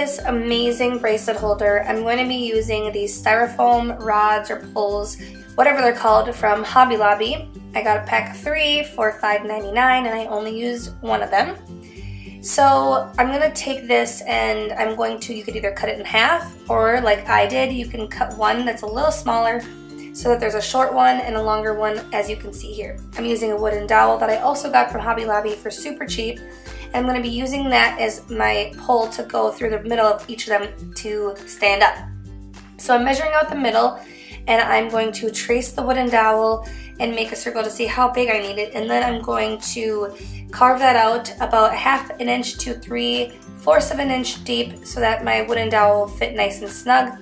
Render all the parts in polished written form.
this amazing bracelet holder, I'm going to be using these styrofoam rods or pulls, whatever they're called, from Hobby Lobby. I got a pack of 3 for $5.99 and I only used one of them. So I'm going to take this and I'm going to, you could either cut it in half, or like I did, you can cut one that's a little smaller so that there's a short one and a longer one, as you can see here. I'm using a wooden dowel that I also got from Hobby Lobby for super cheap. I'm going to be using that as my pole to go through the middle of each of them to stand up. So I'm measuring out the middle and I'm going to trace the wooden dowel and make a circle to see how big I need it, and then I'm going to carve that out about 1/2 inch to 3/4 of an inch deep so that my wooden dowel will fit nice and snug.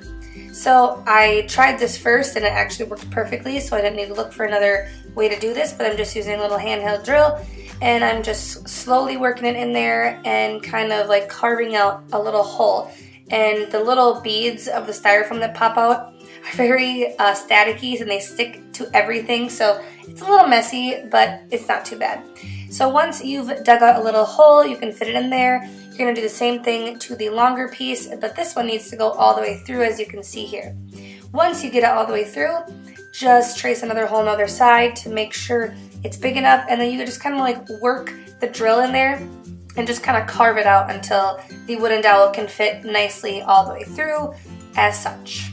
So I tried this first and it actually worked perfectly, so I didn't need to look for another way to do this, but I'm just using a little handheld drill and I'm just slowly working it in there and kind of like carving out a little hole. And the little beads of the styrofoam that pop out are very staticky and they stick to everything, so it's a little messy, but it's not too bad. So once you've dug out a little hole, you can fit it in there. You're going to do the same thing to the longer piece, but this one needs to go all the way through, as you can see here. Once you get it all the way through, just trace another hole on the other side to make sure it's big enough, and then you just kind of like work the drill in there and just kind of carve it out until the wooden dowel can fit nicely all the way through as such.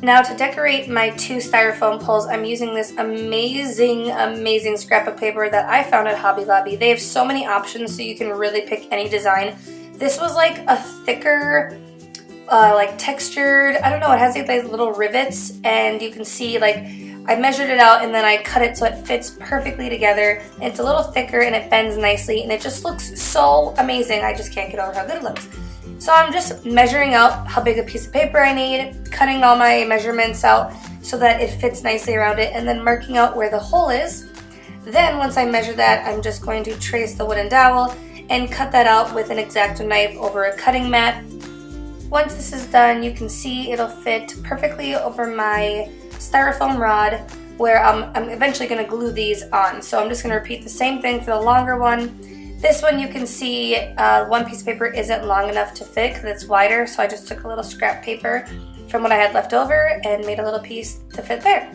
Now to decorate my 2 styrofoam poles, I'm using this amazing scrap of paper that I found at Hobby Lobby. They have so many options so you can really pick any design. This was like a thicker, like textured, I don't know, it has like these little rivets, and you can see like I measured it out and then I cut it so it fits perfectly together. It's a little thicker and it bends nicely and it just looks so amazing. I just can't get over how good it looks. So I'm just measuring out how big a piece of paper I need, cutting all my measurements out so that it fits nicely around it, and then marking out where the hole is. Then once I measure that, I'm just going to trace the wooden dowel and cut that out with an X-Acto knife over a cutting mat. Once this is done, you can see it'll fit perfectly over my styrofoam rod, where I'm eventually going to glue these on. So I'm just going to repeat the same thing for the longer one. This one you can see one piece of paper isn't long enough to fit because it's wider, so I just took a little scrap paper from what I had left over and made a little piece to fit there.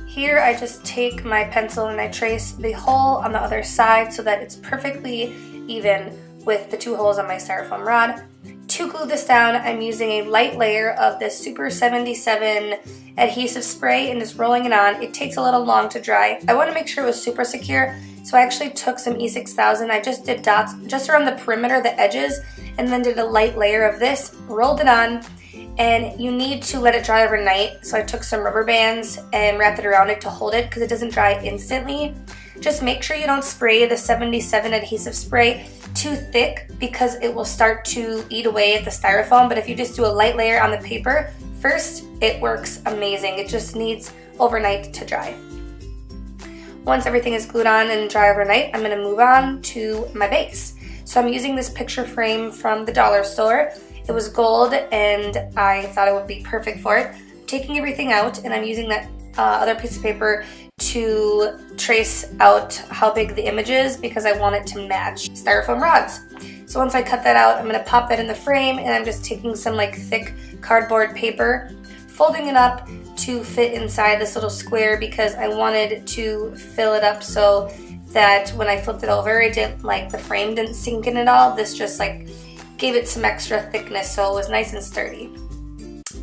Here I just take my pencil and I trace the hole on the other side so that it's perfectly even with the 2 holes on my styrofoam rod. To glue this down, I'm using a light layer of this Super 77 adhesive spray and just rolling it on. It takes a little long to dry. I want to make sure it was super secure, so I actually took some E6000. I just did dots just around the perimeter, the edges, and then did a light layer of this, rolled it on, and you need to let it dry overnight. So I took some rubber bands and wrapped it around it to hold it because it doesn't dry instantly. Just make sure you don't spray the 77 adhesive spray too thick because it will start to eat away at the styrofoam, but if you just do a light layer on the paper first, it works amazing. It just needs overnight to dry. Once everything is glued on and dry overnight, I'm going to move on to my base. So I'm using this picture frame from the dollar store. It was gold and I thought it would be perfect for it. I'm taking everything out and I'm using that other piece of paper to trace out how big the image is because I want it to match styrofoam rods. So once I cut that out, I'm going to pop that in the frame, and I'm just taking some like thick cardboard paper, folding it up to fit inside this little square because I wanted to fill it up so that when I flipped it over, it didn't, like, the frame didn't sink in at all. This just like gave it some extra thickness so it was nice and sturdy.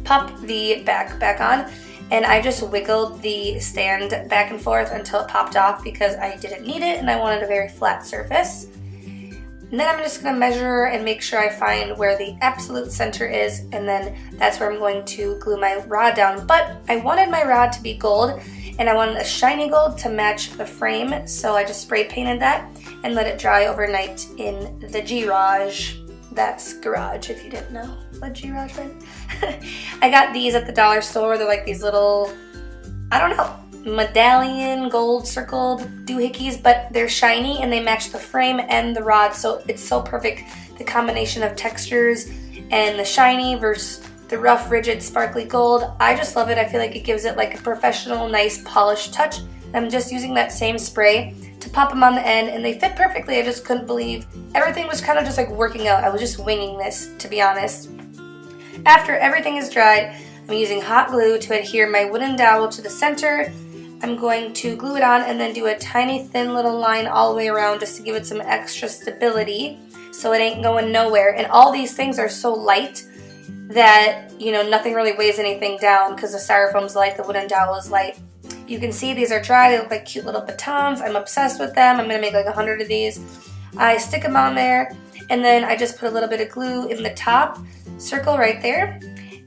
Pop the back on, and I just wiggled the stand back and forth until it popped off because I didn't need it and I wanted a very flat surface. And then I'm just going to measure and make sure I find where the absolute center is, and then that's where I'm going to glue my rod down. But I wanted my rod to be gold and I wanted a shiny gold to match the frame, so I just spray painted that and let it dry overnight in the garage. That's garage if you didn't know what garage meant. I got these at the dollar store. They're like these little, I don't know, medallion gold circled doohickeys, but they're shiny and they match the frame and the rod, so it's so perfect, the combination of textures and the shiny versus the rough, rigid, sparkly gold. I just love it. I feel like it gives it like a professional, nice, polished touch. I'm just using that same spray to pop them on the end, and they fit perfectly. I just couldn't believe everything was kind of just like working out. I was just winging this, to be honest. After everything is dried, I'm using hot glue to adhere my wooden dowel to the center. I'm going to glue it on and then do a tiny thin little line all the way around just to give it some extra stability so it ain't going nowhere. And all these things are so light that, you know, nothing really weighs anything down because the styrofoam's light, the wooden dowel is light. You can see these are dry. They look like cute little batons. I'm obsessed with them. I'm going to make like 100 of these. I stick them on there, and then I just put a little bit of glue in the top circle right there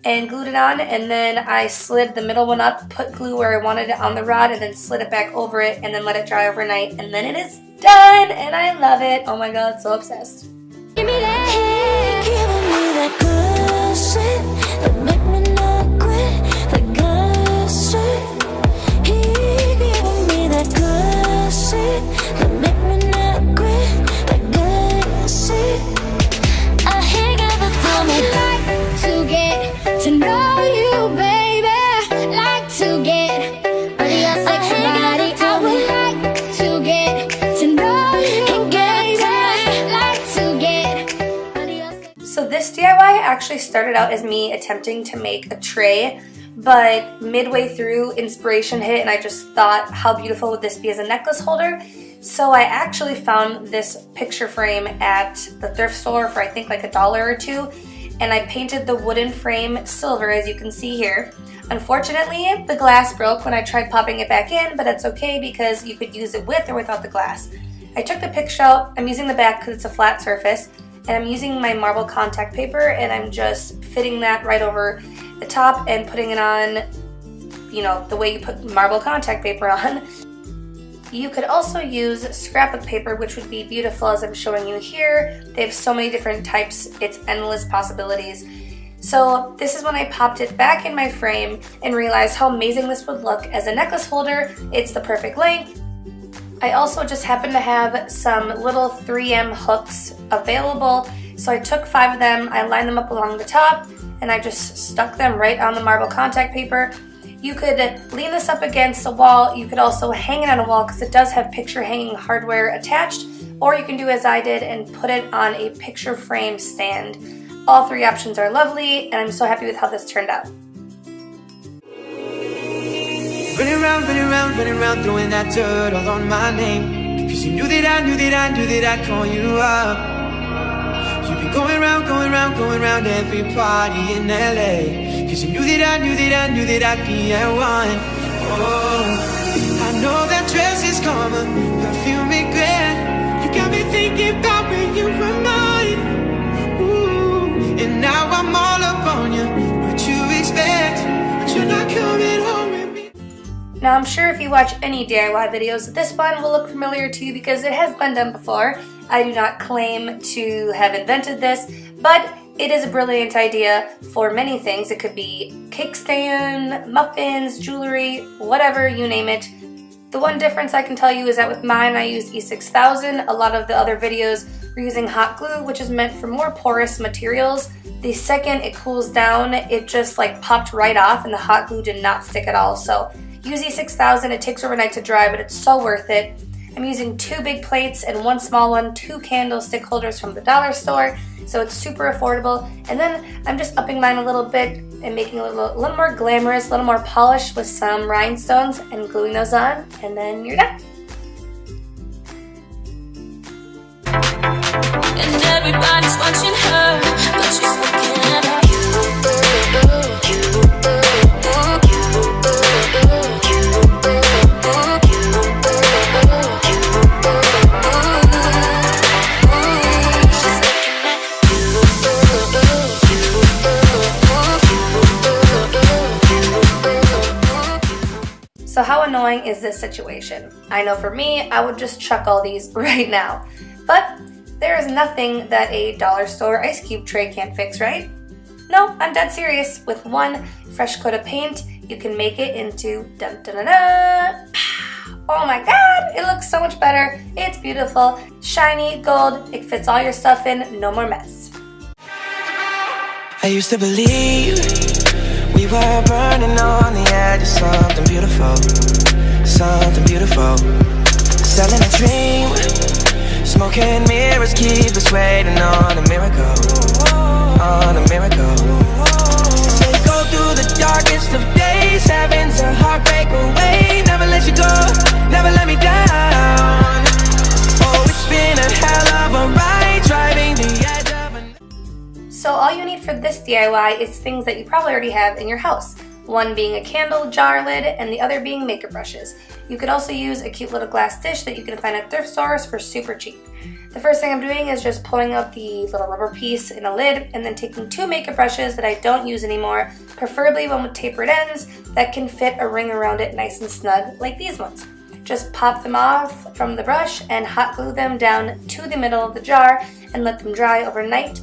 and glued it on, and then I slid the middle one up, put glue where I wanted it on the rod, and then slid it back over it and then let it dry overnight, and then it is done, and I love it. Oh my god, so obsessed. Give me that, giving me that good shit that make me not quit, that good shit. He giving me that good shit that make me not quit, that good shit. I ain't ever done it. Like to get to know you, baby. Like to get under your sexy body. I would like to get to know you, baby. Like to get under your sexy. So this DIY actually started out as me attempting to make a tray, but midway through inspiration hit and I just thought, how beautiful would this be as a necklace holder? So I actually found this picture frame at the thrift store for I think like $1 or $2, and I painted the wooden frame silver, as you can see here. Unfortunately, the glass broke when I tried popping it back in, but that's okay because you could use it with or without the glass. I took the picture out. I'm using the back because it's a flat surface, and I'm using my marble contact paper, and I'm just fitting that right over the top and putting it on, you know, the way you put marble contact paper on. You could also use scrap of paper, which would be beautiful as I'm showing you here. They have so many different types, it's endless possibilities. So this is when I popped it back in my frame and realized how amazing this would look as a necklace holder. It's the perfect length. I also just happen to have some little 3M hooks available. So I took 5 of them, I lined them up along the top, and I just stuck them right on the marble contact paper. You could lean this up against a wall. You could also hang it on a wall because it does have picture hanging hardware attached, or you can do as I did and put it on a picture frame stand. All 3 options are lovely, and I'm so happy with how this turned out. Running round, throwing that dirt all on my name. Cause you knew that I'd call you up. You've been going round every party in LA. Cause you knew that I'd be at one. Oh, I know that dress is karma, perfume regret. You got me thinking about when you were mine. Ooh, and now I'm all up on you. What you expect, but you're not coming home with me. Now I'm sure if you watch any DIY videos, this one will look familiar to you because it has been done before. I do not claim to have invented this, but it is a brilliant idea for many things. It could be cake stand, muffins, jewelry, whatever, you name it. The one difference I can tell you is that with mine I used E6000. A lot of the other videos were using hot glue, which is meant for more porous materials. The second it cools down, it just like popped right off and the hot glue did not stick at all. So use E6000, it takes overnight to dry, but it's so worth it. I'm using 2 big plates and 1 small one, 2 candlestick holders from the dollar store, so it's super affordable. And then I'm just upping mine a little bit and making it a little more glamorous, a little more polished with some rhinestones and gluing those on, and then you're done. And everybody's watching her, but she's looking at you. So how annoying is this situation? I know for me, I would just chuck all these right now. But there is nothing that a dollar store ice cube tray can't fix, right? No, I'm dead serious. With 1 fresh coat of paint, you can make it into dun-dun-dun-dun. Oh my god, it looks so much better. It's beautiful, shiny, gold. It fits all your stuff in, no more mess. I used to believe we were burning on the edge of something beautiful, something beautiful. Selling a dream, smoke and mirrors keep us waiting on a miracle, on a miracle. Say go through the darkest of days, heaven's a heartbreak away. Never let you go, never let me down. Oh, it's been a hell of a ride, driving the edge of a... So all you need for this DIY is things that you probably already have in your house. One being a candle jar lid and the other being makeup brushes. You could also use a cute little glass dish that you can find at thrift stores for super cheap. The first thing I'm doing is just pulling out the little rubber piece in a lid and then taking 2 makeup brushes that I don't use anymore, preferably one with tapered ends that can fit a ring around it nice and snug like these ones. Just pop them off from the brush and hot glue them down to the middle of the jar and let them dry overnight.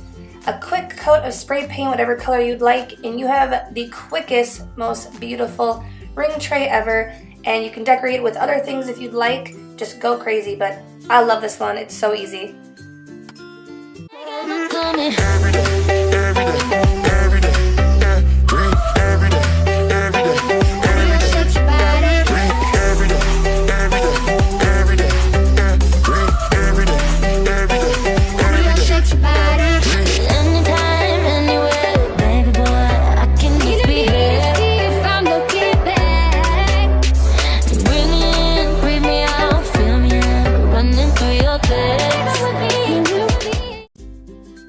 A quick coat of spray paint, whatever color you'd like, and you have the quickest, most beautiful ring tray ever, and you can decorate it with other things if you'd like. Just go crazy, but I love this one. It's so easy.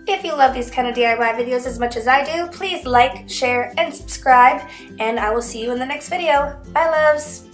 If you love these kind of DIY videos as much as I do, please like, share, and subscribe, and I will see you in the next video. Bye, loves!